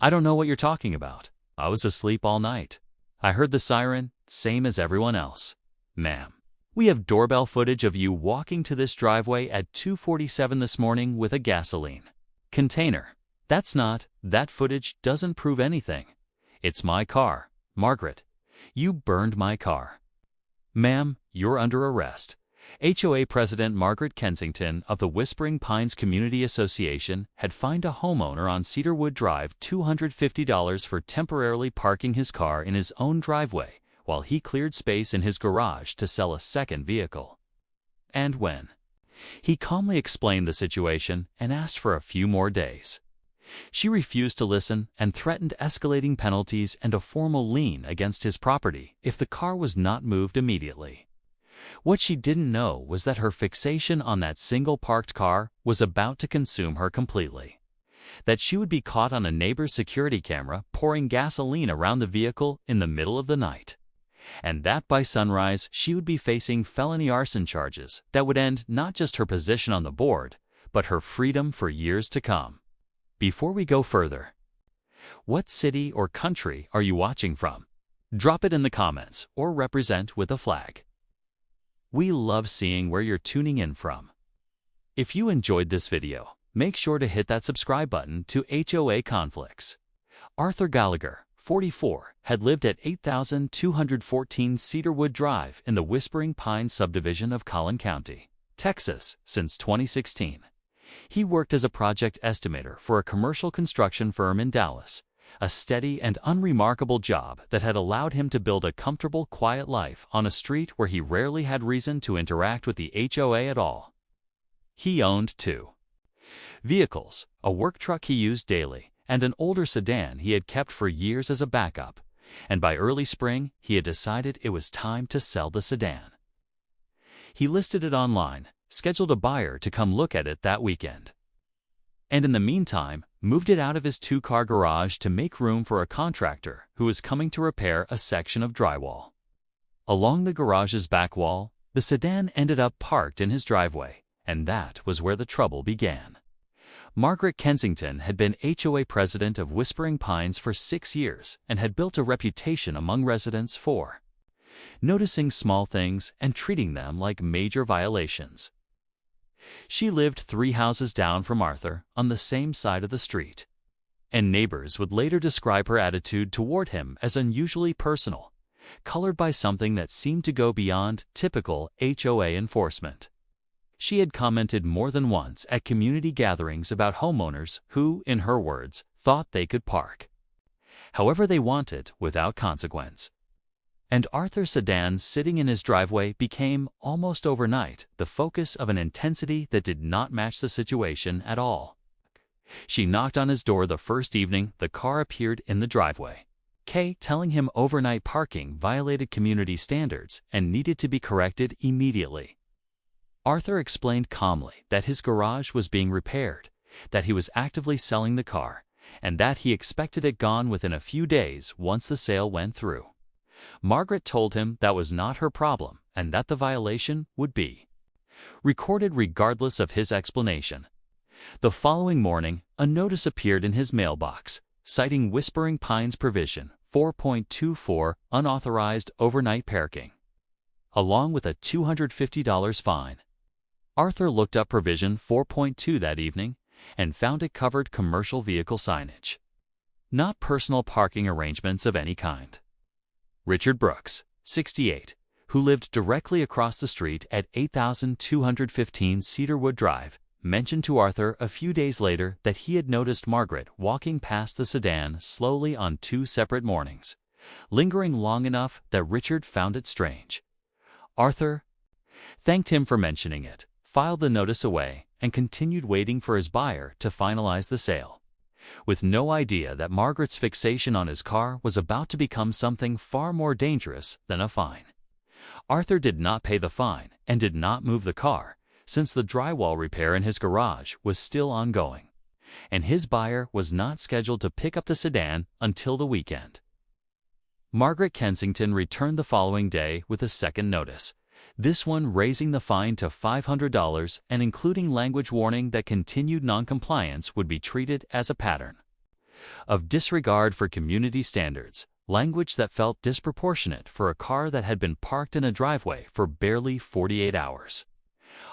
I don't know what you're talking about. I was asleep all night. I heard the siren, same as everyone else. Ma'am, we have doorbell footage of you walking to this driveway at 2:47 this morning with a gasoline container. That footage doesn't prove anything. It's my car. Margaret, you burned my car. Ma'am, you're under arrest. HOA President Margaret Kensington of the Whispering Pines Community Association had fined a homeowner on Cedarwood Drive $250 for temporarily parking his car in his own driveway while he cleared space in his garage to sell a second vehicle. And when he calmly explained the situation and asked for a few more days, she refused to listen and threatened escalating penalties and a formal lien against his property if the car was not moved immediately. What she didn't know was that her fixation on that single parked car was about to consume her completely. That she would be caught on a neighbor's security camera pouring gasoline around the vehicle in the middle of the night. And that by sunrise she would be facing felony arson charges that would end not just her position on the board, but her freedom for years to come. Before we go further, what city or country are you watching from? Drop it in the comments or represent with a flag. We love seeing where you're tuning in from. If you enjoyed this video, make sure to hit that subscribe button to HOA Conflicts. Arthur Gallagher, 44, had lived at 8214 Cedarwood Drive in the Whispering Pines subdivision of Collin County, Texas, since 2016. He worked as a project estimator for a commercial construction firm in Dallas, a steady and unremarkable job that had allowed him to build a comfortable, quiet life on a street where he rarely had reason to interact with the HOA at all. He owned two vehicles, a work truck he used daily, and an older sedan he had kept for years as a backup, and by early spring he had decided it was time to sell the sedan. He listed it online, scheduled a buyer to come look at it that weekend, and in the meantime moved it out of his two-car garage to make room for a contractor who was coming to repair a section of drywall. Along the garage's back wall, the sedan ended up parked in his driveway, and that was where the trouble began. Margaret Kensington had been HOA president of Whispering Pines for 6 years and had built a reputation among residents for noticing small things and treating them like major violations. She lived 3 houses down from Arthur on the same side of the street, and neighbors would later describe her attitude toward him as unusually personal, colored by something that seemed to go beyond typical HOA enforcement. She had commented more than once at community gatherings about homeowners who, in her words, thought they could park however they wanted without consequence. And Arthur's sedan sitting in his driveway became, almost overnight, the focus of an intensity that did not match the situation at all. She knocked on his door the first evening the car appeared in the driveway, telling him overnight parking violated community standards and needed to be corrected immediately. Arthur explained calmly that his garage was being repaired, that he was actively selling the car, and that he expected it gone within a few days once the sale went through. Margaret told him that was not her problem and that the violation would be recorded regardless of his explanation. The following morning, a notice appeared in his mailbox, citing Whispering Pines Provision 4.24 unauthorized overnight parking, along with a $250 fine. Arthur looked up Provision 4.2 that evening and found it covered commercial vehicle signage, not personal parking arrangements of any kind. Richard Brooks, 68, who lived directly across the street at 8215 Cedarwood Drive, mentioned to Arthur a few days later that he had noticed Margaret walking past the sedan slowly on 2 separate mornings, lingering long enough that Richard found it strange. Arthur thanked him for mentioning it, filed the notice away, and continued waiting for his buyer to finalize the sale, with no idea that Margaret's fixation on his car was about to become something far more dangerous than a fine. Arthur did not pay the fine and did not move the car, since the drywall repair in his garage was still ongoing, and his buyer was not scheduled to pick up the sedan until the weekend. Margaret Kensington returned the following day with a second notice, this one raising the fine to $500 and including language warning that continued noncompliance would be treated as a pattern. of disregard for community standards, language that felt disproportionate for a car that had been parked in a driveway for barely 48 hours.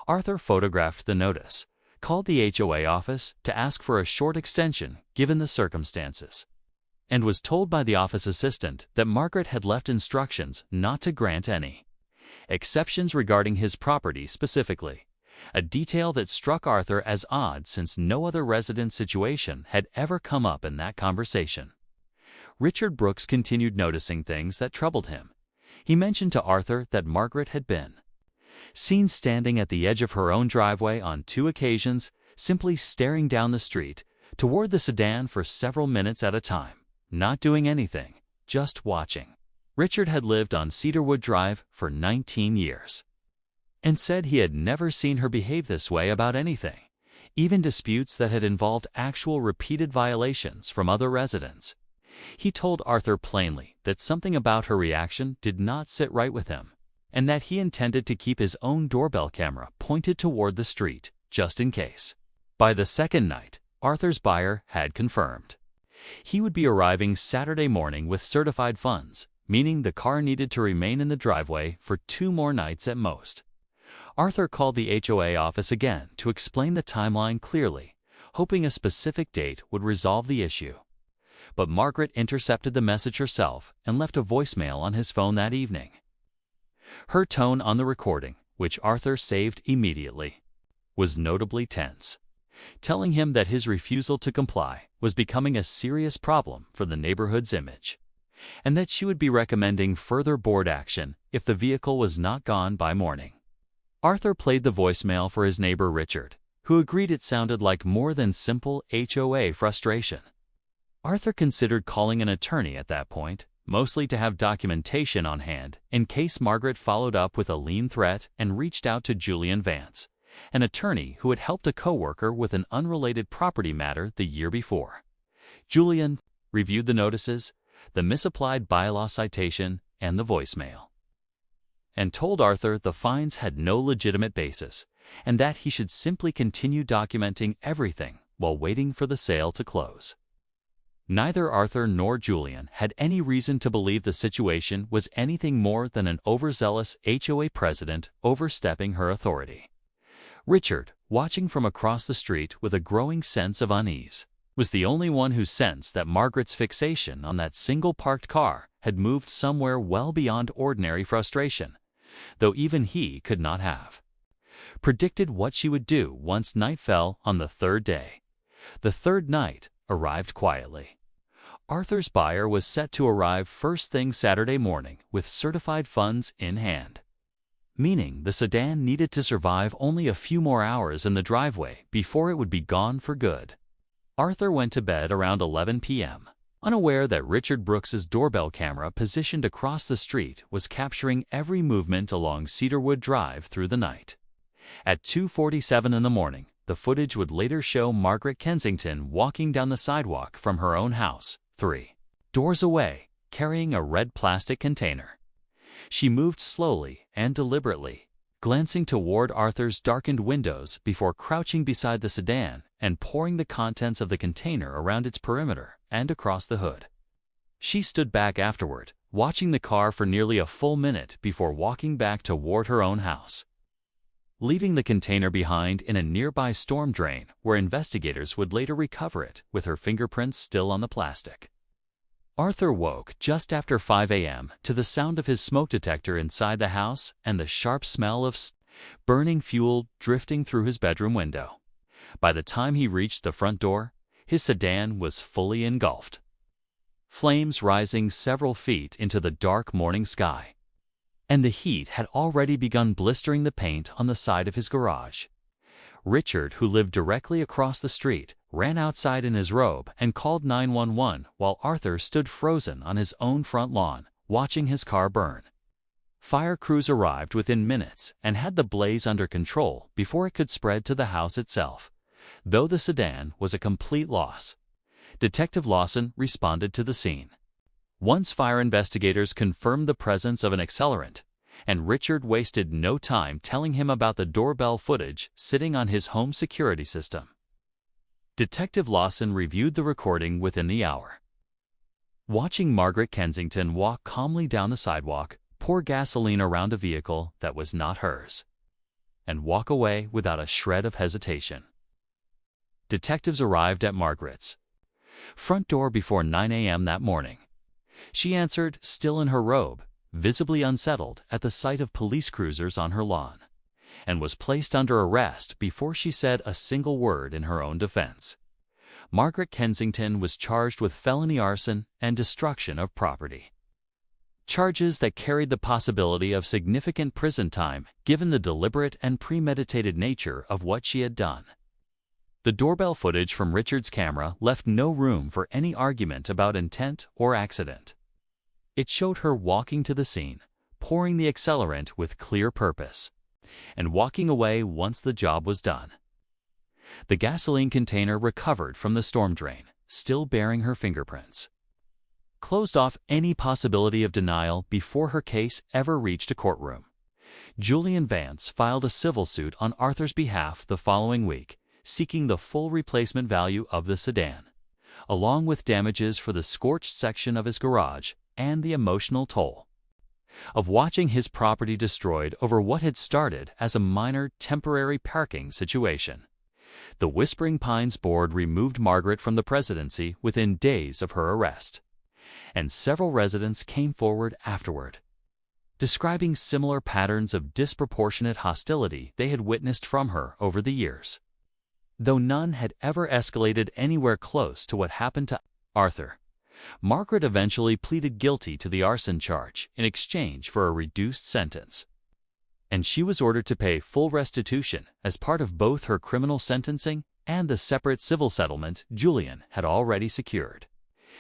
Arthur photographed the notice, called the HOA office to ask for a short extension given the circumstances, and was told by the office assistant that Margaret had left instructions not to grant any exceptions regarding his property specifically, a detail that struck Arthur as odd since no other resident situation had ever come up in that conversation. Richard Brooks continued noticing things that troubled him. He mentioned to Arthur that Margaret had been seen standing at the edge of her own driveway on 2 occasions, simply staring down the street toward the sedan for several minutes at a time, not doing anything, just watching. Richard had lived on Cedarwood Drive for 19 years and said he had never seen her behave this way about anything, even disputes that had involved actual repeated violations from other residents. He told Arthur plainly that something about her reaction did not sit right with him, and that he intended to keep his own doorbell camera pointed toward the street, just in case. By the second night, Arthur's buyer had confirmed he would be arriving Saturday morning with certified funds, meaning the car needed to remain in the driveway for 2 more nights at most. Arthur called the HOA office again to explain the timeline clearly, hoping a specific date would resolve the issue. But Margaret intercepted the message herself and left a voicemail on his phone that evening. Her tone on the recording, which Arthur saved immediately, was notably tense, telling him that his refusal to comply was becoming a serious problem for the neighborhood's image, and that she would be recommending further board action if the vehicle was not gone by morning. Arthur played the voicemail for his neighbor Richard, who agreed it sounded like more than simple HOA frustration. Arthur considered calling an attorney at that point, mostly to have documentation on hand in case Margaret followed up with a lien threat, and reached out to Julian Vance, an attorney who had helped a coworker with an unrelated property matter the year before. Julian reviewed the notices, the misapplied bylaw citation, and the voicemail, and told Arthur the fines had no legitimate basis, and that he should simply continue documenting everything while waiting for the sale to close. Neither Arthur nor Julian had any reason to believe the situation was anything more than an overzealous HOA president overstepping her authority. Richard, watching from across the street with a growing sense of unease, was the only one who sensed that Margaret's fixation on that single parked car had moved somewhere well beyond ordinary frustration, though even he could not have predicted what she would do once night fell on the 3rd day. The 3rd night arrived quietly. Arthur's buyer was set to arrive first thing Saturday morning with certified funds in hand, meaning the sedan needed to survive only a few more hours in the driveway before it would be gone for good. Arthur went to bed around 11 p.m., unaware that Richard Brooks's doorbell camera positioned across the street was capturing every movement along Cedarwood Drive through the night. At 2:47 in the morning, the footage would later show Margaret Kensington walking down the sidewalk from her own house, 3 doors away, carrying a red plastic container. She moved slowly and deliberately, glancing toward Arthur's darkened windows before crouching beside the sedan and pouring the contents of the container around its perimeter and across the hood. She stood back afterward, watching the car for nearly a full minute before walking back toward her own house, leaving the container behind in a nearby storm drain where investigators would later recover it with her fingerprints still on the plastic. Arthur woke just after 5 a.m. to the sound of his smoke detector inside the house and the sharp smell of burning fuel drifting through his bedroom window. By the time he reached the front door, his sedan was fully engulfed, flames rising several feet into the dark morning sky, and the heat had already begun blistering the paint on the side of his garage. Richard, who lived directly across the street, ran outside in his robe and called 911 while Arthur stood frozen on his own front lawn, watching his car burn. Fire crews arrived within minutes and had the blaze under control before it could spread to the house itself, though the sedan was a complete loss. Detective Lawson responded to the scene. Once fire investigators confirmed the presence of an accelerant, and Richard wasted no time telling him about the doorbell footage sitting on his home security system. Detective Lawson reviewed the recording within the hour. Watching Margaret Kensington walk calmly down the sidewalk, pour gasoline around a vehicle that was not hers, and walk away without a shred of hesitation. Detectives arrived at Margaret's front door before 9 a.m. that morning. She answered, still in her robe, visibly unsettled at the sight of police cruisers on her lawn, and was placed under arrest before she said a single word in her own defense. Margaret Kensington was charged with felony arson and destruction of property, charges that carried the possibility of significant prison time given the deliberate and premeditated nature of what she had done. The doorbell footage from Richard's camera left no room for any argument about intent or accident. It showed her walking to the scene, pouring the accelerant with clear purpose, and walking away once the job was done. The gasoline container recovered from the storm drain, still bearing her fingerprints, closed off any possibility of denial before her case ever reached a courtroom. Julian Vance filed a civil suit on Arthur's behalf the following week, seeking the full replacement value of the sedan, along with damages for the scorched section of his garage and the emotional toll of watching his property destroyed over what had started as a minor temporary parking situation. The Whispering Pines board removed Margaret from the presidency within days of her arrest, and several residents came forward afterward, describing similar patterns of disproportionate hostility they had witnessed from her over the years. Though none had ever escalated anywhere close to what happened to Arthur, Margaret eventually pleaded guilty to the arson charge in exchange for a reduced sentence, and she was ordered to pay full restitution as part of both her criminal sentencing and the separate civil settlement Julian had already secured.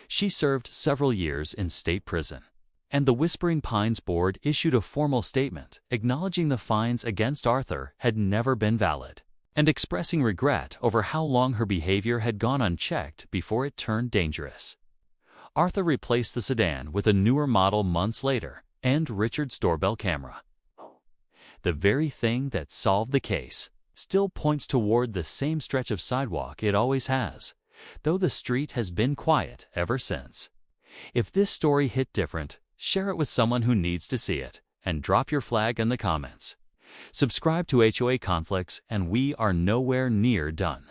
She served several years in state prison, and the Whispering Pines board issued a formal statement acknowledging the fines against Arthur had never been valid, and expressing regret over how long her behavior had gone unchecked before it turned dangerous. Arthur replaced the sedan with a newer model months later and Richard's doorbell camera. The very thing that solved the case still points toward the same stretch of sidewalk it always has, though the street has been quiet ever since. If this story hit different, share it with someone who needs to see it, and drop your flag in the comments. Subscribe to HOA Conflicts, and we are nowhere near done.